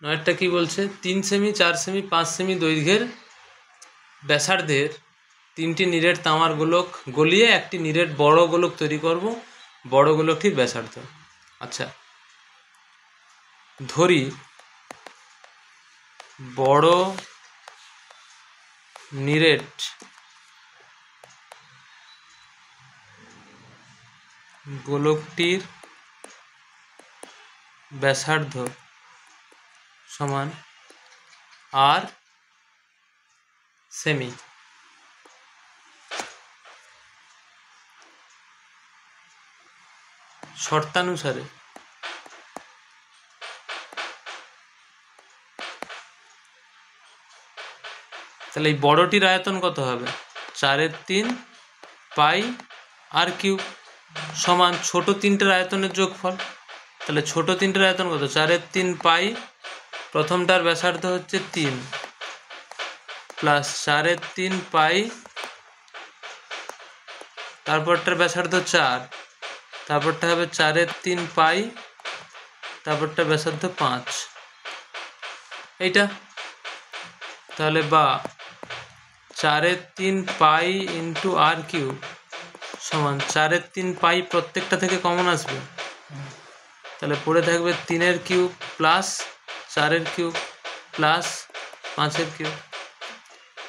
নয়েরটা কি বলছে? 3 semi 4 semi 5 semi দৈর্ঘ্যের ব্যাসার্ধের 3টি নিরেট তামার গোলক গলিয়ে একটি নিরেট বড় গোলক তৈরি করব। বড় গোলকটির ব্যাসার্ধ। আচ্ছা, ধরি বড় নিরেট গোলকটির ব্যাসার্ধ সমান আর সেমি। শর্তানুসারে তাহলে এই বড়টির আয়তন কত হবে? 4/3 পাই আর কিউব সমান ছোট তিনটের আয়তনের যোগফল। তাহলে ছোট তিনটের আয়তন কত? 4/3 পাই, প্রথমটার ব্যাসার্ধ হচ্ছে 3 প্লাস 4/3 পাই, তারপরটার ব্যাসার্ধ 4, তারপরটা হবে 4/3 পাই, তারপরটা ব্যাসার্ধ 5। এইটা তাহলে বা 4/3 পাই ইন্টু আর কিউব সমান 4/3 পাই, প্রত্যেকটা থেকে কমন আসবে, তাহলে পড়ে থাকবে 3-এর কিউব প্লাস 4-এর কিউব প্লাস 5-এর কিউব।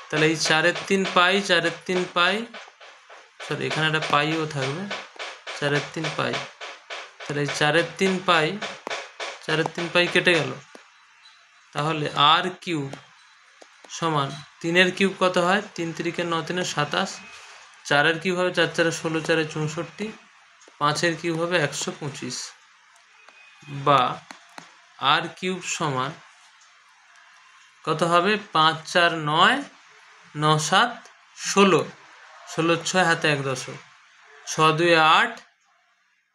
তাহলে এই 4/3 পাই 4/3 পাই, সরি এখানে একটা পাইও থাকবে, 4/3 পাই, তাহলে এই 4/3 পাই 4/3 পাই কেটে গেল, তাহলে আর কিউব সমান 3-এর কিউব কত হয়? 3 3 9 3 27, 4-এর কিউব হবে 4 4 16, 4 64, 5-এর কিউব হবে 125, বা আর কিউব সমান কত হবে? 5 4 9 9 7 16, 16 6 হাতে 1 10, 6 2 8,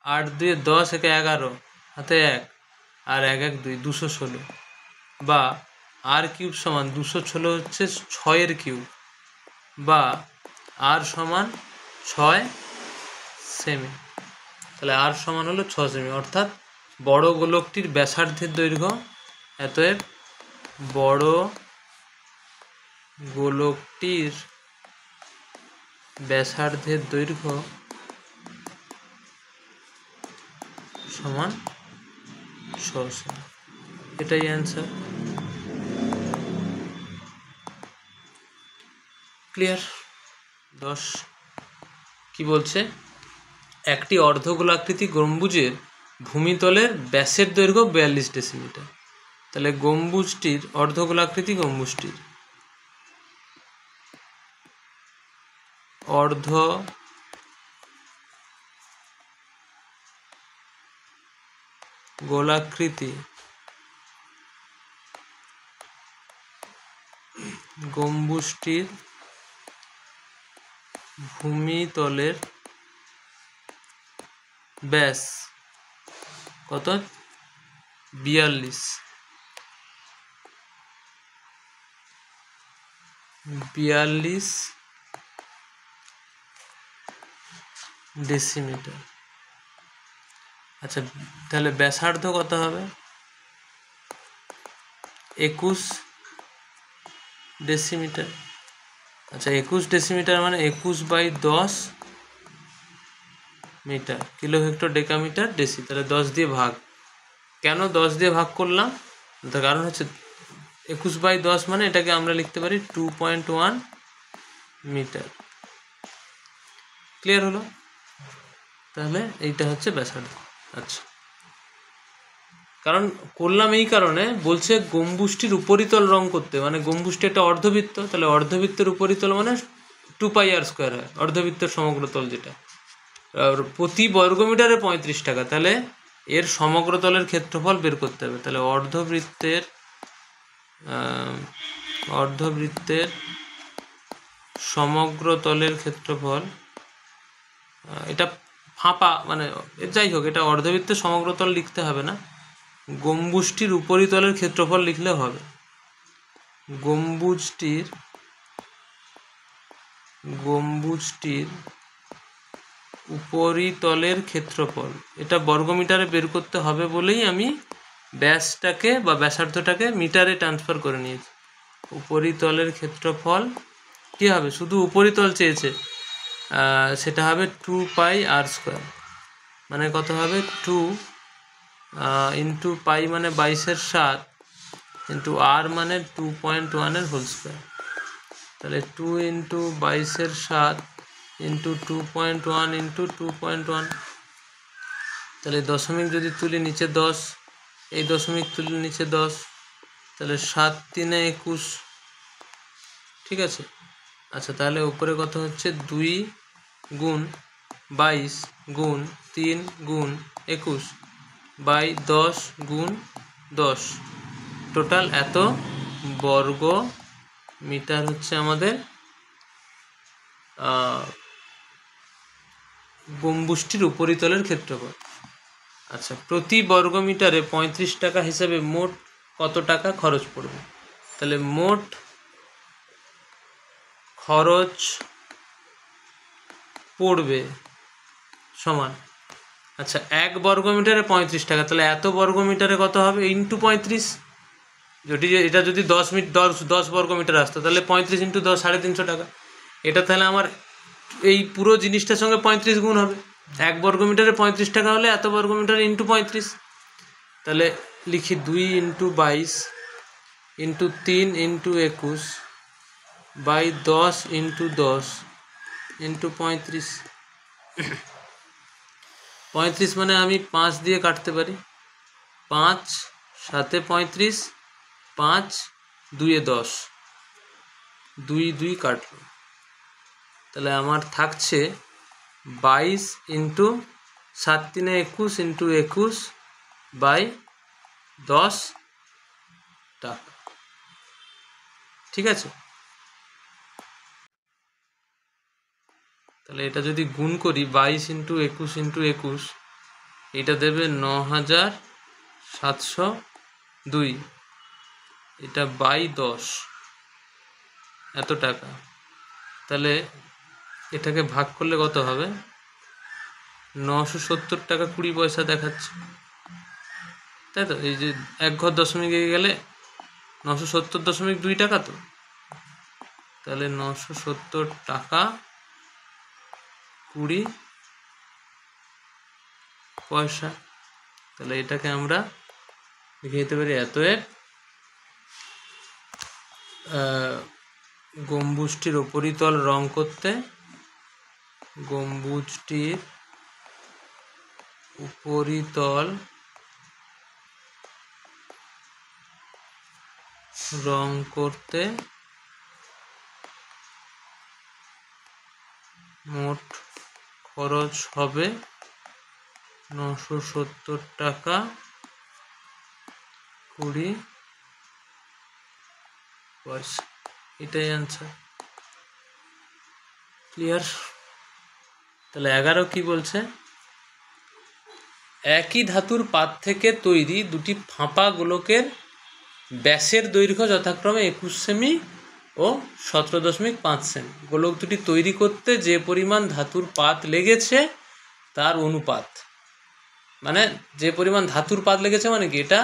8 2 10, 1 11 হাতে 1 আর 1 1 2, 216, বা আর কিউব সমান 216 হচ্ছে 6-এর কিউব, বা আর সমান 6 সেমি। তাহলে আর সমান হলো 6 সেমি, অর্থাৎ বড় গোলকটির ব্যাসার্ধের দৈর্ঘ্য এতএব বড় গোলকটির ব্যাসার্ধের দৈর্ঘ্য সমান 6 সেমি। এটাই অ্যান্সার। ক্লিয়ার? 10 কি বলছে? একটি অর্ধগোলাকৃতি গম্বুজের ভূমিতলের ব্যাসের দৈর্ঘ্য 42 ডেসিমিটার। তাহলে গম্বুজটির অর্ধগোলাকৃতি গম্বুজটির অর্ধ গোলাকৃতি গম্বুজটির ভূমিতলের ব্যাস কত? 42 ডেসিমিটার। আচ্ছা, তাহলে ব্যাসার্ধ কত হবে? 21 ডেসিমিটার। আচ্ছা, 21 ডেসিমিটার মানে 21/10 metre, kilo hecto decametre deci. তাহলে 10 দিয়ে ভাগ। কেন 10 দিয়ে ভাগ করলাম? তার কারণ হচ্ছে 21/10 মানে এটাকে আমরা লিখতে পারি 2.1 মিটার। ক্লিয়ার হলো? তাহলে এইটা হচ্ছে ব্যাসার্ধ। আচ্ছা, কারণ করলাম এই কারণে, বলছে গম্বুজটির উপরিতল রং করতে, মানে গম্বুজটি একটা অর্ধবৃত্ত, তাহলে অর্ধবৃত্তের উপরিতল মানে 2πr² হয়, অর্ধবৃত্তের সমগ্রতল যেটা, আর প্রতি বর্গমিটারে 35 টাকা। তাহলে এর সমগ্রতলের ক্ষেত্রফল বের করতে হবে। তাহলে অর্ধবৃত্তের সমগ্রতলের ক্ষেত্রফল, এটা ফাঁপা, মানে যাই হোক, এটা অর্ধবৃত্তের সমগ্রতল লিখতে হবে না, গম্বুজটির উপরিতলের ক্ষেত্রফল লিখলে হবে। গম্বুজটির উপরিতলের ক্ষেত্রফল, এটা বর্গমিটারে বের করতে হবে বলেই আমি ব্যাসটাকে বা ব্যাসার্ধটাকে মিটারে ট্রান্সফার করে নিয়েছি। উপরিতলের ক্ষেত্রফল কী হবে, শুধু উপরিতল চেয়েছে, সেটা হবে 2πr², মানে কত হবে 2 ইন্টু পাই মানে 22/7 ইন্টু আর মানে 2.1/2, তাহলে 2 ইন্টু 22/7 ইন্টু 2.1 ইন্টু 2.1, তাহলে দশমিক যদি তুলি নিচে 10, এই দশমিক তুলি নিচে 10, তাহলে 7 3 21, ঠিক আছে। আচ্ছা, তাহলে উপরে কত হচ্ছে 2 গুণ 22 গুণ 3 গুণ 21 বাই 10 গুণ 10, টোটাল এত বর্গ মিটার হচ্ছে আমাদের গম্বুজটির উপরিতলের ক্ষেত্রফল। আচ্ছা, প্রতি বর্গ মিটারে 35 টাকা হিসাবে মোট কত টাকা খরচ পড়বে? তাহলে মোট খরচ পড়বে সমান, আচ্ছা 1 বর্গ মিটারে 35 টাকা, তাহলে এত বর্গ মিটারে কত হবে ইন্টু 35, যদি এটা যদি 10 বর্গ মিটার আসতো তাহলে 35 ইন্টু 10 350 টাকা। এটা তাহলে আমার এই পুরো জিনিসটার সঙ্গে 35 গুণ হবে। 1 বর্গ মিটারে 35 টাকা হলে এত বর্গ মিটার ইন্টু 35, তাহলে লিখি 2 into 22 into 3 into 21 by 10 into 10 into 35। 35 মানে আমি 5 দিয়ে কাটতে পারি, 5 7 35, 5 2 10, 2 2 কাটলো, তাহলে আমার থাকছে 22 ইন্টু 7 3 21 ইন্টু 21 বাই 10 টাকা, ঠিক আছে। তাহলে এটা যদি গুণ করি 22 ইন্টু 21 ইন্টু 21, এটা দেবে 9702, এটা বাই 10 এত টাকা, তাহলে এটাকে ভাগ করলে কত হবে 970 টাকা 20 পয়সা দেখাচ্ছে, তাই তো। এই যে এক ঘর দশমিকে গেলে 970.2 টাকা, তো তাহলে 970 টাকা 20 পয়সা। তাহলে এটাকে আমরা লিখে দিতে পারি এতএব গম্বুজটির উপরিতল রং করতে গম্বুজটির উপরিতল রং করতে মোট খরচ হবে 970 টাকা 20 পয়সা। এটাই অ্যান্সার। ক্লিয়ার? তাহলে 11 কি বলছে, একই ধাতুর পাত থেকে তৈরি দুটি ফাঁপা গোলকের ব্যাসের দৈর্ঘ্য যথাক্রমে 21 সেমি ও 17.5 সেমি। গোলক দুটি তৈরি করতে যে পরিমাণ ধাতুর পাত লেগেছে তার অনুপাত, মানে যে পরিমাণ ধাতুর পাত লেগেছে মানে কি, এটা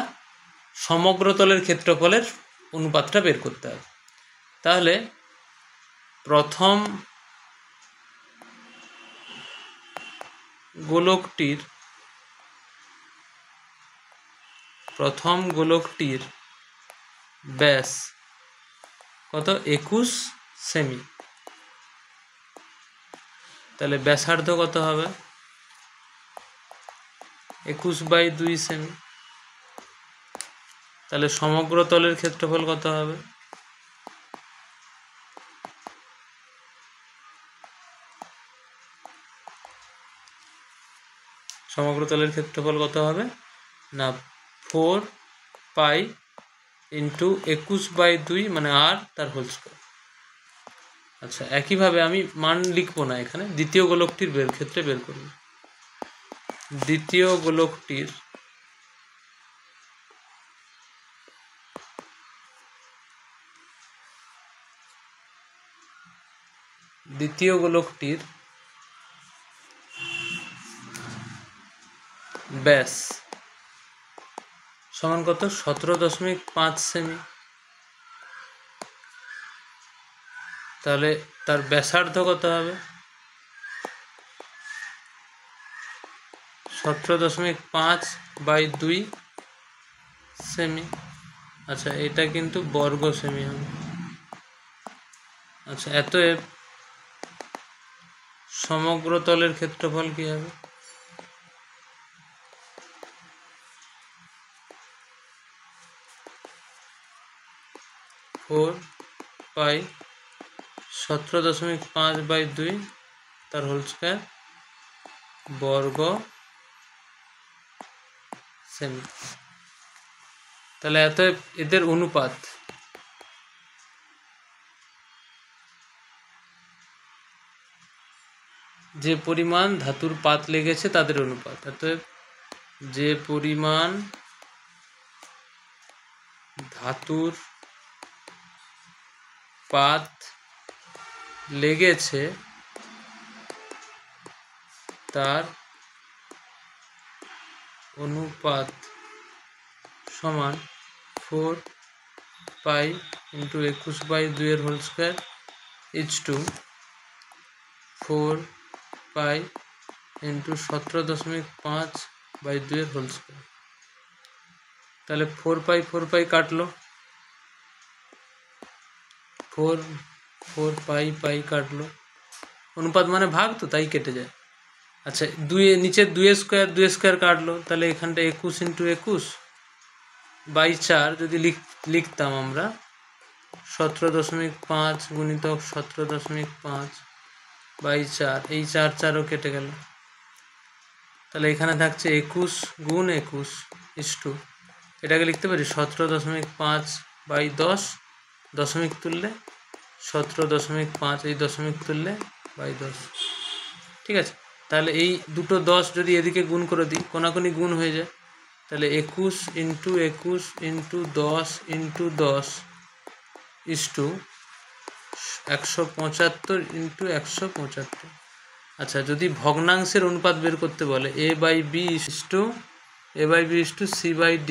সমগ্র তলের ক্ষেত্রফলের অনুপাতটা বের করতে হবে। তাহলে প্রথম গোলকটির ব্যাস কত 21 সেমি, তাহলে ব্যাসার্ধ কত হবে 21/2 সেমি, তাহলে সমগ্র তলের ক্ষেত্রফল কত হবে না 4π ইন্টু 21/2 মানে আর তার হোল স্কয়ার। আচ্ছা, একইভাবে আমি মান লিখবো না এখানে, দ্বিতীয় গোলকটির ক্ষেত্রে বের করব। দ্বিতীয় গোলকটির ব্যাস সমান কত 17.5 সেমি। তাহলে তার ব্যাসার্ধ কত হবে 17.5/2 সেমি। আচ্ছা এটা কিন্তু বর্গ সেমি হবে। আচ্ছা অতএব সমগ্র তলের ক্ষেত্রফল কি হবে 4π 17.5/2 তার হোল স্কয়ার বর্গ সেমি। তাহলে অতএব এদের অনুপাত যে পরিমাণ ধাতুর পাত লেগেছে তাদের অনুপাত। অতএব যে পরিমাণ ধাতুর পাত লেগেছে তার অনুপাত সমান 4π × 21/2 এর হোল স্কয়ার ইজ টু 4π × 17.5/2 এর হোল স্কয়ার। তাহলে 4π কাটলো, 4π কাটলো, অনুপাত মানে ভাগ তো তাই কেটে যায়। আচ্ছা নিচে 2 স্কয়ার কাটলো, তাহলে এখানটা 21 × 21/4 যদি লিখতাম আমরা 17.5 গুণিতক 17.5/4, এই 4 4ও কেটে গেল। তাহলে এখানে থাকছে 21 × 21 ইজ টু এটাকে লিখতে পারি 17.5/10, দশমিক তুললে 17.5, এই দশমিক তুললে 10। ঠিক আছে, তাহলে এই দুটো 10 যদি এদিকে গুণ করে দিই কোনাকুনি গুণ হয়ে যায়, তাহলে 21 × 21 × 10 × 10 ইজ টু 175 × 175। আচ্ছা যদি ভগ্নাংশের অনুপাত বের করতে বলে a/b ইজ টু c/d,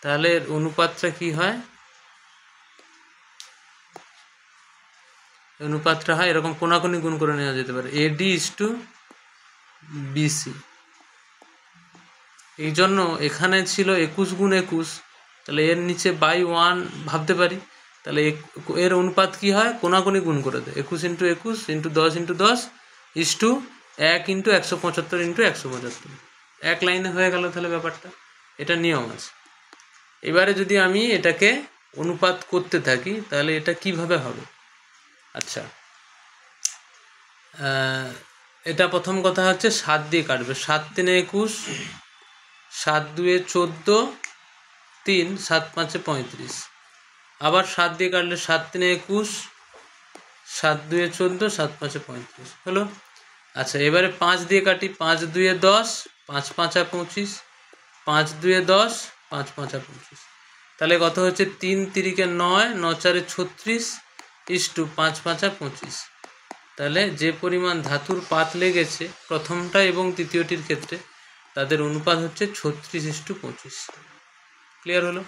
তাহলে এর অনুপাতটা কি হয়, অনুপাতটা হয় এরকম, কোনাকুনি গুণ করে নেওয়া যেতে পারে AD ইজ টু BC। এই জন্য এখানে ছিল 21 × 21, তাহলে এর নিচে বাই 1 ভাবতে পারি, তাহলে এর অনুপাত কি হয় কোনাকুনি গুণ করে দেয় 21 × 21 × 10 × 10 ইজ টু 1 × 175 × 175, এক লাইনে হয়ে গেল। তাহলে ব্যাপারটা এটা নিয়ম আছে। এবারে যদি আমি এটাকে অনুপাত করতে থাকি তাহলে এটা কিভাবে হবে। আচ্ছা এটা প্রথম কথা হচ্ছে 7 দিয়ে কাটবে, 7 × 3 = 21, 7 × 2 = 14, 3 7 × 5 = 35। আবার 7 দিয়ে কাটলে 7 × 3 = 21, 7 × 2 = 14, 7 × 5 = 35 হলো। আচ্ছা এবারে 5 দিয়ে কাটি, 5 × 2 = 10, 5 × 5 = 25, 5 × 2 = 10, 5 × 5 = 25। তাহলে কত হচ্ছে 3 × 3 = 9, 9 × 4 = 36 ইজ টু 5 × 5 = 25। তাহলে যে পরিমাণ ধাতুর পাত লেগেছে প্রথমটা এবং তৃতীয়টির ক্ষেত্রে তাদের অনুপাত হচ্ছে 36:25। ক্লিয়ার হলো?